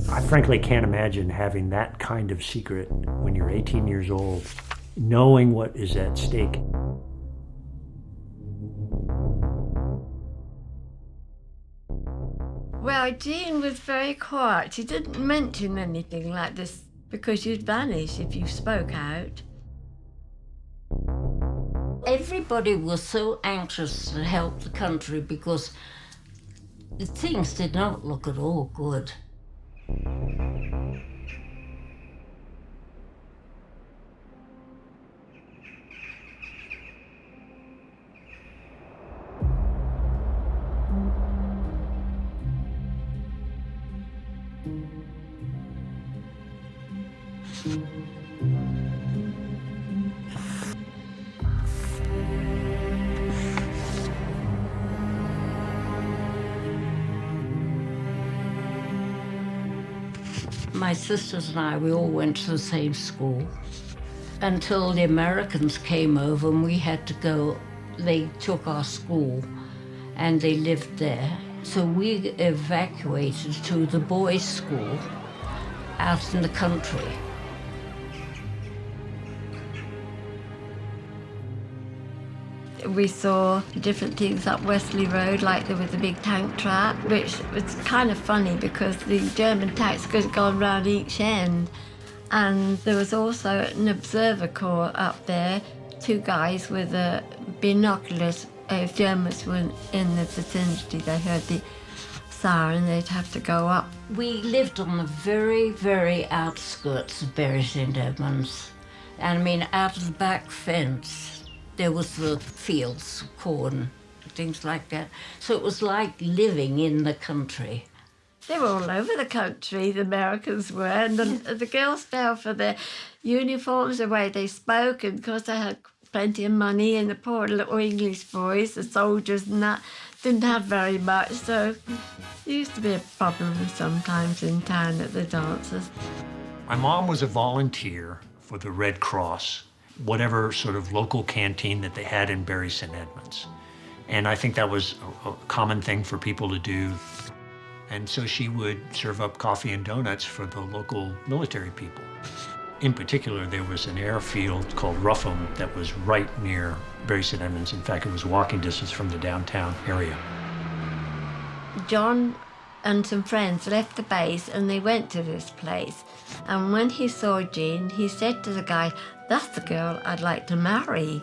I frankly can't imagine having that kind of secret when you're 18 years old, knowing what is at stake. Well, Jean was very quiet. She didn't mention anything like this because you'd vanish if you spoke out. Everybody was so anxious to help the country because the things did not look at all good. My sisters and I, we all went to the same school until the Americans came over and we had to go. They took our school and they lived there. So we evacuated to the boys' school out in the country. We saw different things up Wesley Road, like there was a big tank trap, which was kind of funny because the German tanks could have gone round each end. And there was also an observer corps up there, two guys with binoculars. If Germans were in the vicinity, they heard the siren, they'd have to go up. We lived on the very, very outskirts of Bury St. Edmunds. And I mean, out of the back fence, there was the fields, corn, things like that. So it was like living in the country. They were all over the country, the Americans were, and the girls fell for their uniforms, the way they spoke, and of course they had plenty of money, and the poor little English boys, the soldiers and that, didn't have very much, so it used to be a problem sometimes in town at the dances. My mom was a volunteer for the Red Cross, whatever sort of local canteen that they had in Bury St. Edmunds. And I think that was a common thing for people to do. And so she would serve up coffee and donuts for the local military people. In particular, there was an airfield called Rougham that was right near Bury St. Edmunds. In fact, it was walking distance from the downtown area. John and some friends left the base and they went to this place. And when he saw Jean, he said to the guy, "That's the girl I'd like to marry."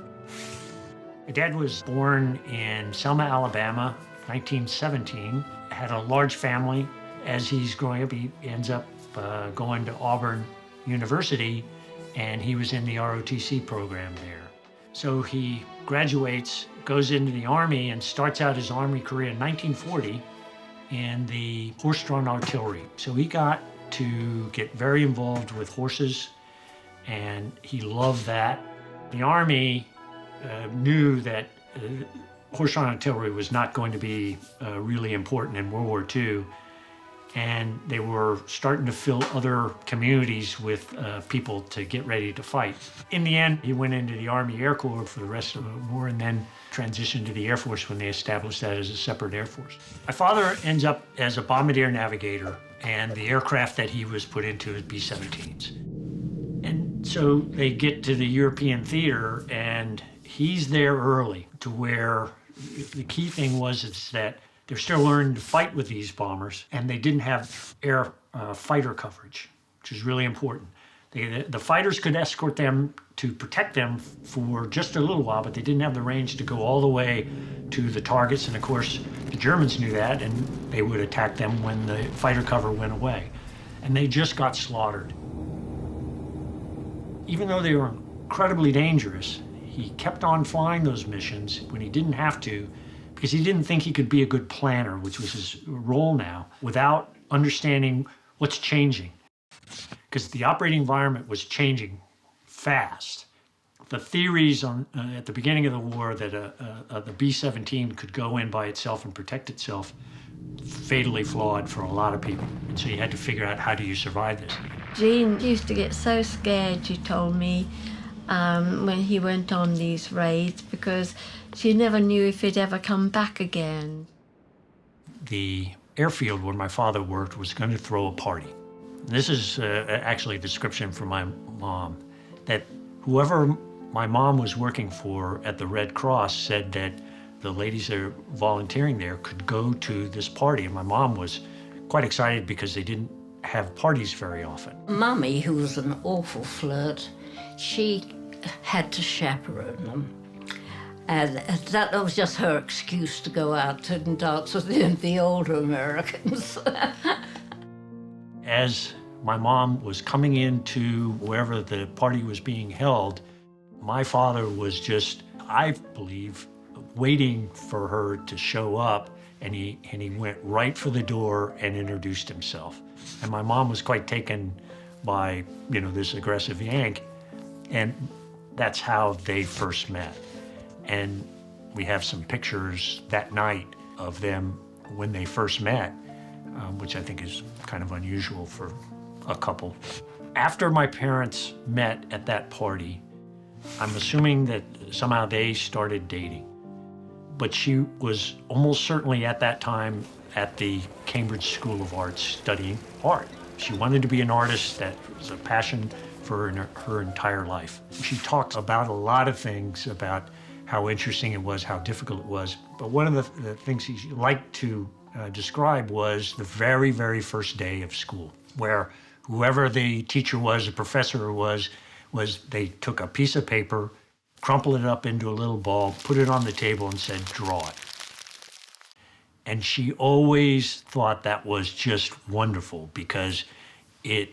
My dad was born in Selma, Alabama, 1917, had a large family. As he's growing up, he ends up going to Auburn University, and he was in the ROTC program there. So he graduates, goes into the Army, and starts out his Army career in 1940 in the horse-drawn artillery. So he got to get very involved with horses, and he loved that. The Army knew that horse-drawn artillery was not going to be really important in World War II, and they were starting to fill other communities with people to get ready to fight. In the end, he went into the Army Air Corps for the rest of the war and then transitioned to the Air Force when they established that as a separate Air Force. My father ends up as a bombardier navigator, and the aircraft that he was put into is B-17s. And so they get to the European theater, and he's there early, to where the key thing is that they're still learning to fight with these bombers, and they didn't have air fighter coverage, which is really important. The fighters could escort them to protect them for just a little while, but they didn't have the range to go all the way to the targets. And of course, the Germans knew that, and they would attack them when the fighter cover went away. And they just got slaughtered. Even though they were incredibly dangerous, he kept on flying those missions when he didn't have to, because he didn't think he could be a good planner, which was his role now, without understanding what's changing. Because the operating environment was changing fast. The theories at the beginning of the war that the B-17 could go in by itself and protect itself, fatally flawed for a lot of people. And so you had to figure out, how do you survive this? Jean used to get so scared, she told me, when he went on these raids, because she never knew if he'd ever come back again. The airfield where my father worked was going to throw a party. This is actually a description from my mom, that whoever my mom was working for at the Red Cross said that the ladies that are volunteering there could go to this party. And my mom was quite excited because they didn't have parties very often. Mummy, who was an awful flirt, she had to chaperone them. And that was just her excuse to go out and dance with the older Americans. As my mom was coming into wherever the party was being held, my father was just, I believe, waiting for her to show up, and he went right for the door and introduced himself. And my mom was quite taken by, this aggressive Yank, and that's how they first met. And we have some pictures that night of them when they first met, which I think is kind of unusual for a couple. After my parents met at that party, I'm assuming that somehow they started dating. But she was almost certainly at that time at the Cambridge School of Arts studying art. She wanted to be an artist. That was a passion for her entire life. She talks about a lot of things, about how interesting it was, how difficult it was. But one of the things she liked to describe was the very, very first day of school, where whoever the teacher was, the professor was they took a piece of paper, crumpled it up into a little ball, put it on the table and said, draw it. And she always thought that was just wonderful because it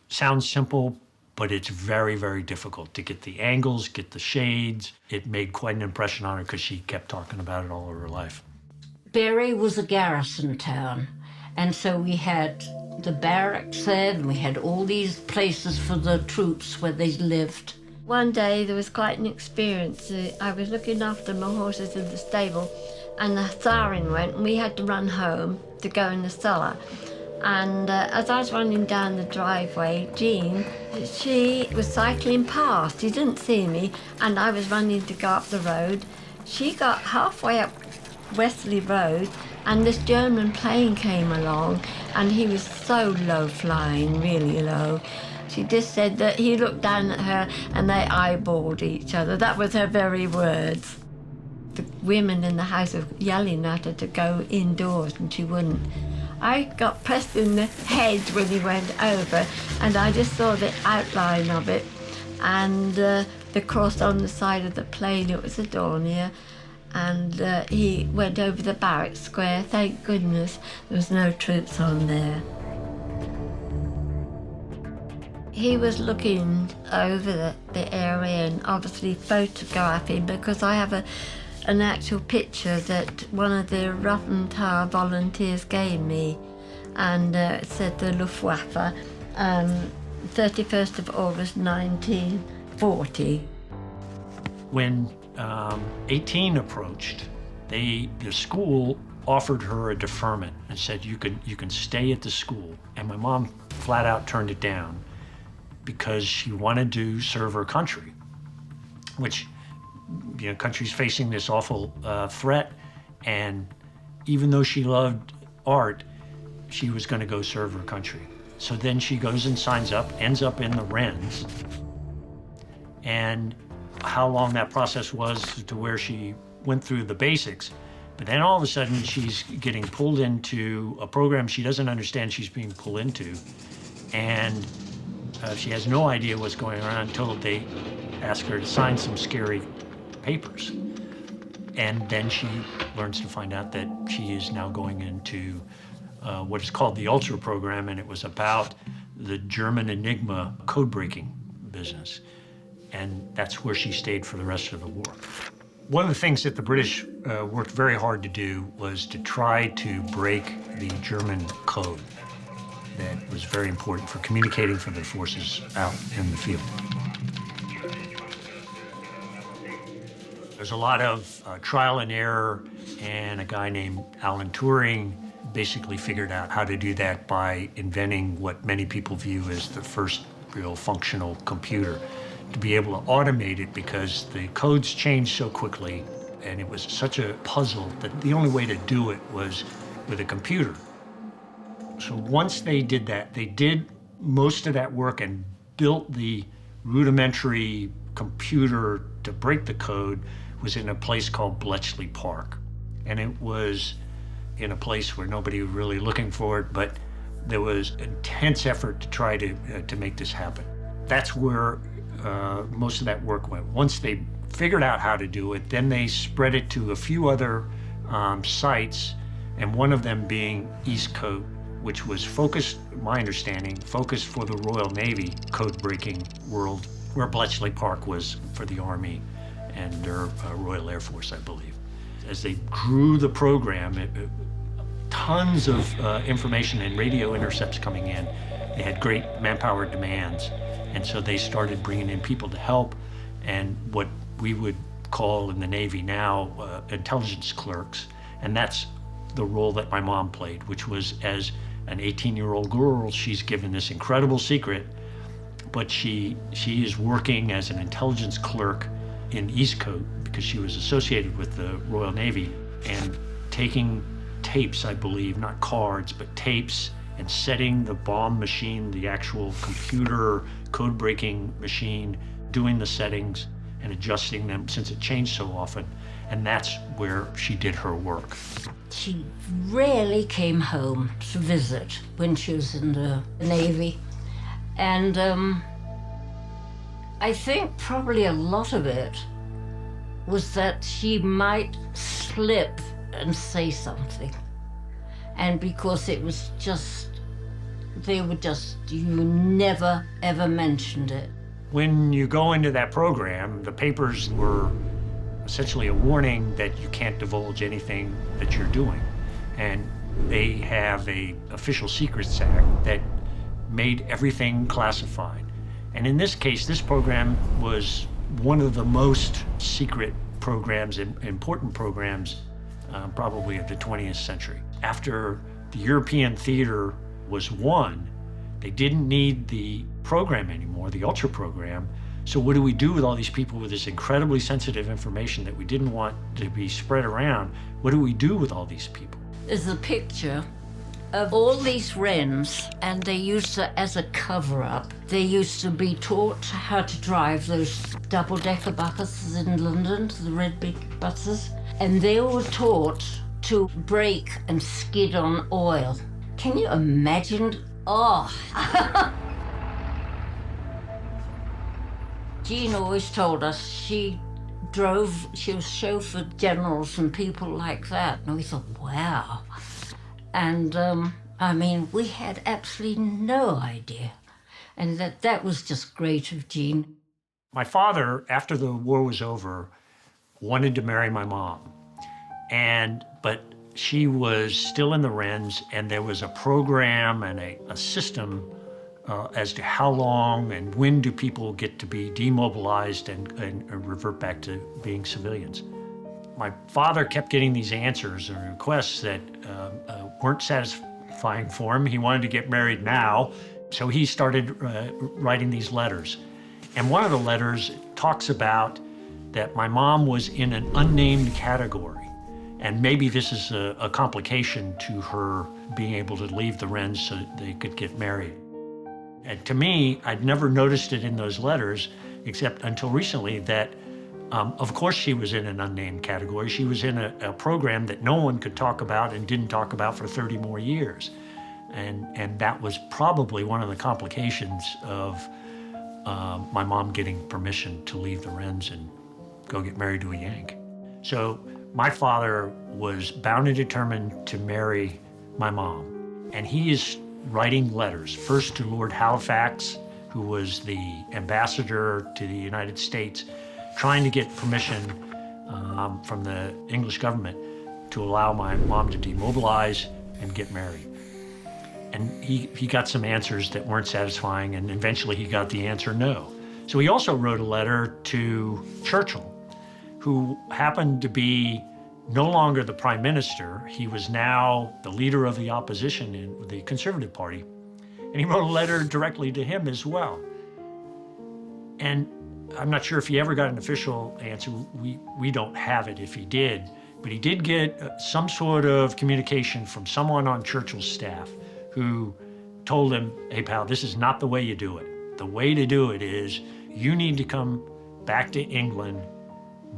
sounds simple, but it's very, very difficult to get the angles, get the shades. It made quite an impression on her because she kept talking about it all of her life. Bury was a garrison town, and so we had the barracks there, and we had all these places for the troops where they lived. One day there was quite an experience. I was looking after my horses in the stable, and the siren went, and we had to run home to go in the cellar. And as I was running down the driveway, Jean, she was cycling past. She didn't see me, and I was running to go up the road. She got halfway up Wesley Road, and this German plane came along, and he was so low flying, really low. She just said that he looked down at her and they eyeballed each other. That was her very words. The women in the house were yelling at her to go indoors, and she wouldn't. I got pressed in the head when he went over, and I just saw the outline of it, and the cross on the side of the plane. It was a Dornier, and he went over the barrack square. Thank goodness there was no troops on there. He was looking over the area and obviously photographing, because I have an actual picture that one of the Ruffentau volunteers gave me, and it said the Luftwaffe, 31st of August 1940. When 18 approached, the school offered her a deferment and said you can stay at the school, and my mom flat out turned it down because she wanted to serve her country, which, country's facing this awful threat, and even though she loved art, she was going to go serve her country. So then she goes and signs up, ends up in the Wrens, and how long that process was to where she went through the basics. But then all of a sudden she's getting pulled into a program she doesn't understand she's being pulled into, and she has no idea what's going on until they ask her to sign some scary papers. And then she learns to find out that she is now going into what is called the Ultra program, and it was about the German Enigma code-breaking business. And that's where she stayed for the rest of the war. One of the things that the British worked very hard to do was to try to break the German code. That was very important for communicating for the forces out in the field. There's a lot of trial and error, and a guy named Alan Turing basically figured out how to do that by inventing what many people view as the first real functional computer, to be able to automate it, because the codes changed so quickly and it was such a puzzle that the only way to do it was with a computer. So once they did that, they did most of that work and built the rudimentary computer to break the code was in a place called Bletchley Park. And it was in a place where nobody was really looking for it, but there was intense effort to try to make this happen. That's where most of that work went. Once they figured out how to do it, then they spread it to a few other sites, and one of them being Eastcote, which was focused, my understanding, focused for the Royal Navy code-breaking world, where Bletchley Park was for the Army and their Royal Air Force, I believe. As they grew the program, tons of information and radio intercepts coming in. They had great manpower demands, and so they started bringing in people to help, and what we would call in the Navy now intelligence clerks, and that's the role that my mom played, which was as an 18-year-old girl, she's given this incredible secret, but she is working as an intelligence clerk in Eastcote because she was associated with the Royal Navy, and taking tapes, I believe, not cards, but tapes, and setting the bomb machine, the actual computer code-breaking machine, doing the settings and adjusting them since it changed so often. And that's where she did her work. She rarely came home to visit when she was in the Navy. And I think probably a lot of it was that she might slip and say something. And because it was just, you never ever mentioned it. When you go into that program, the papers were essentially a warning that you can't divulge anything that you're doing. And they have a Official Secrets Act that made everything classified. And in this case, this program was one of the most secret programs and important programs probably of the 20th century. After the European theater was won, they didn't need the program anymore, the Ultra program. So what do we do with all these people with this incredibly sensitive information that we didn't want to be spread around? What do we do with all these people? There's a picture of all these wrens, and they used to, as a cover-up, they used to be taught how to drive those double-decker buses in London, the red big buses, and they were taught to brake and skid on oil. Can you imagine? Oh. Jean always told us she was chauffeured generals and people like that, and we thought, wow. And I mean, we had absolutely no idea. And that was just great of Jean. My father, after the war was over, wanted to marry my mom. But she was still in the Wrens, and there was a program and a system as to how long and when do people get to be demobilized and revert back to being civilians. My father kept getting these answers and requests that weren't satisfying for him. He wanted to get married now, so he started writing these letters. And one of the letters talks about that my mom was in an unnamed category, and maybe this is a complication to her being able to leave the Wrens so they could get married. And to me, I'd never noticed it in those letters, except until recently, that of course she was in an unnamed category. She was in a program that no one could talk about and didn't talk about for 30 more years. And that was probably one of the complications of my mom getting permission to leave the Wrens and go get married to a Yank. So my father was bound and determined to marry my mom. And he is writing letters, first to Lord Halifax, who was the ambassador to the United States, trying to get permission from the English government to allow my mom to demobilize and get married. And he got some answers that weren't satisfying, and eventually he got the answer no. So he also wrote a letter to Churchill, who happened to be no longer the prime minister. He was now the leader of the opposition in the Conservative Party. And he wrote a letter directly to him as well. And I'm not sure if he ever got an official answer. We don't have it if he did. But he did get some sort of communication from someone on Churchill's staff who told him, hey pal, this is not the way you do it. The way to do it is you need to come back to England,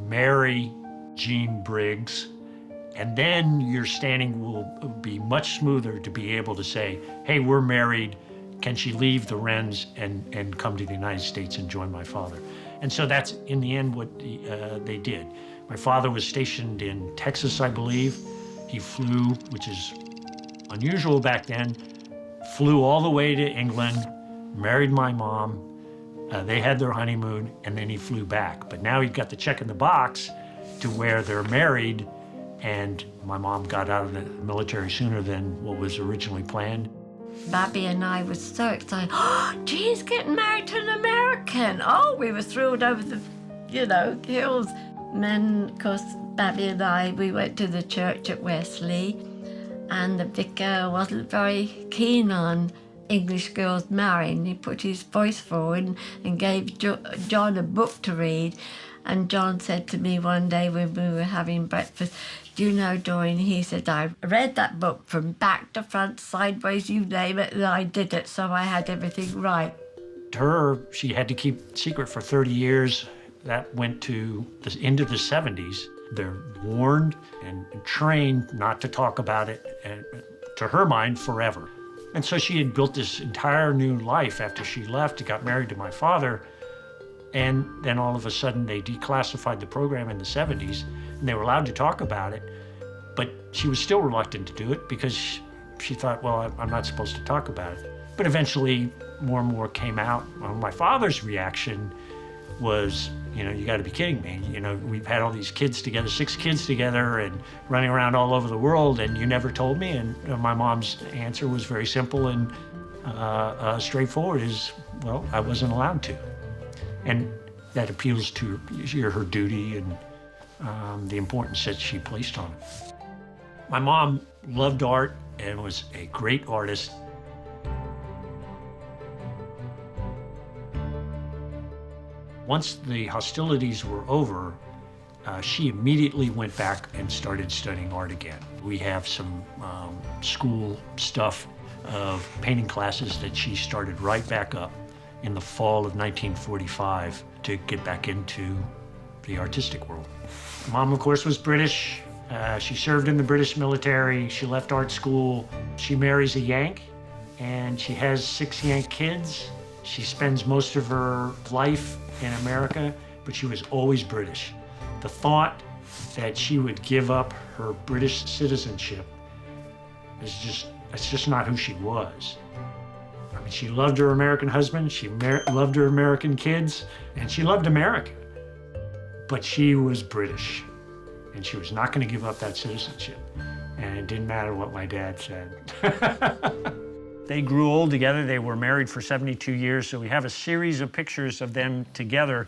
marry Jean Briggs, and then your standing will be much smoother to be able to say, hey, we're married. Can she leave the Wrens and come to the United States and join my father? And so that's, in the end, what they did. My father was stationed in Texas, I believe. He flew, which is unusual back then, flew all the way to England, married my mom. They had their honeymoon, and then he flew back. But now he'd got the check in the box to where they're married, and my mom got out of the military sooner than what was originally planned. Babby and I were so excited. Oh, Jean's getting married to an American. Oh, we were thrilled over the, hills. And then, of course, Babby and I, we went to the church at Wesley, and the vicar wasn't very keen on English girls marrying. He put his voice forward and gave John a book to read. And John said to me one day when we were having breakfast, do you know, Doreen, he said, I read that book from back to front, sideways, you name it, and I did it, so I had everything right. Her, she had to keep secret for 30 years. That went to into the 70s. They're warned and trained not to talk about it, and to her mind, forever. And so she had built this entire new life after she left, got married to my father, and then all of a sudden they declassified the program in the 70s, and they were allowed to talk about it, but she was still reluctant to do it because she thought, well, I'm not supposed to talk about it. But eventually more and more came out. Well, my father's reaction was, you got to be kidding me. We've had all these kids together, 6 kids together, and running around all over the world, and you never told me. And my mom's answer was very simple and straightforward: is, well, I wasn't allowed to. And that appeals to her duty and the importance that she placed on it. My mom loved art and was a great artist. Once the hostilities were over, she immediately went back and started studying art again. We have some school stuff of painting classes that she started right back up in the fall of 1945 to get back into the artistic world. Mom, of course, was British. She served in the British military. She left art school. She marries a Yank, and she has 6 Yank kids. She spends most of her life in America, but she was always British. The thought that she would give up her British citizenship it's just not who she was. I mean, she loved her American husband, she loved her American kids, and she loved America. But she was British, and she was not going to give up that citizenship. And it didn't matter what my dad said. They grew old together. They were married for 72 years, so we have a series of pictures of them together.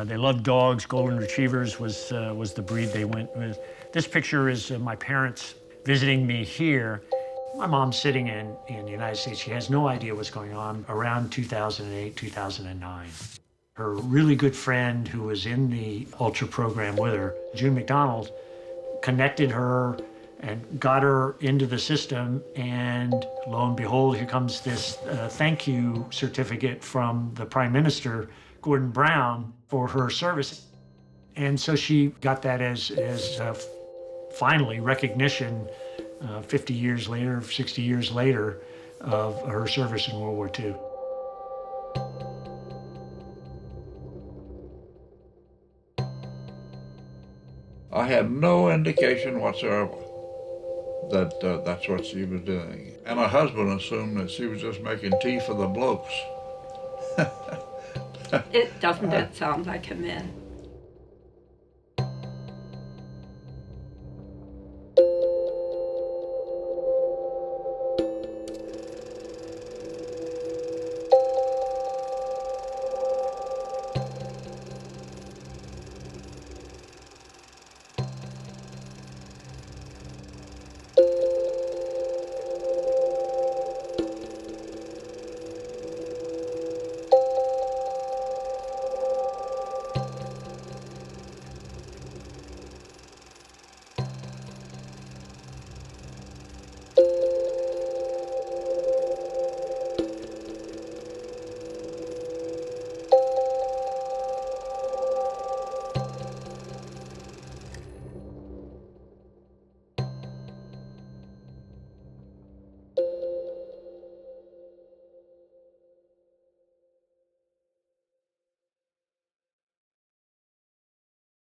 They loved dogs. Golden Retrievers was the breed they went with. This picture is my parents visiting me here. My mom's sitting in the United States. She has no idea what's going on around 2008, 2009. Her really good friend who was in the Ultra program with her, June McDonald, connected her and got her into the system, and lo and behold, here comes this thank you certificate from the Prime Minister, Gordon Brown, for her service. And so she got that as finally recognition 50 years later, 60 years later, of her service in World War II. I had no indication whatsoever that that's what she was doing. And her husband assumed that she was just making tea for the blokes. Doesn't that sound like a man?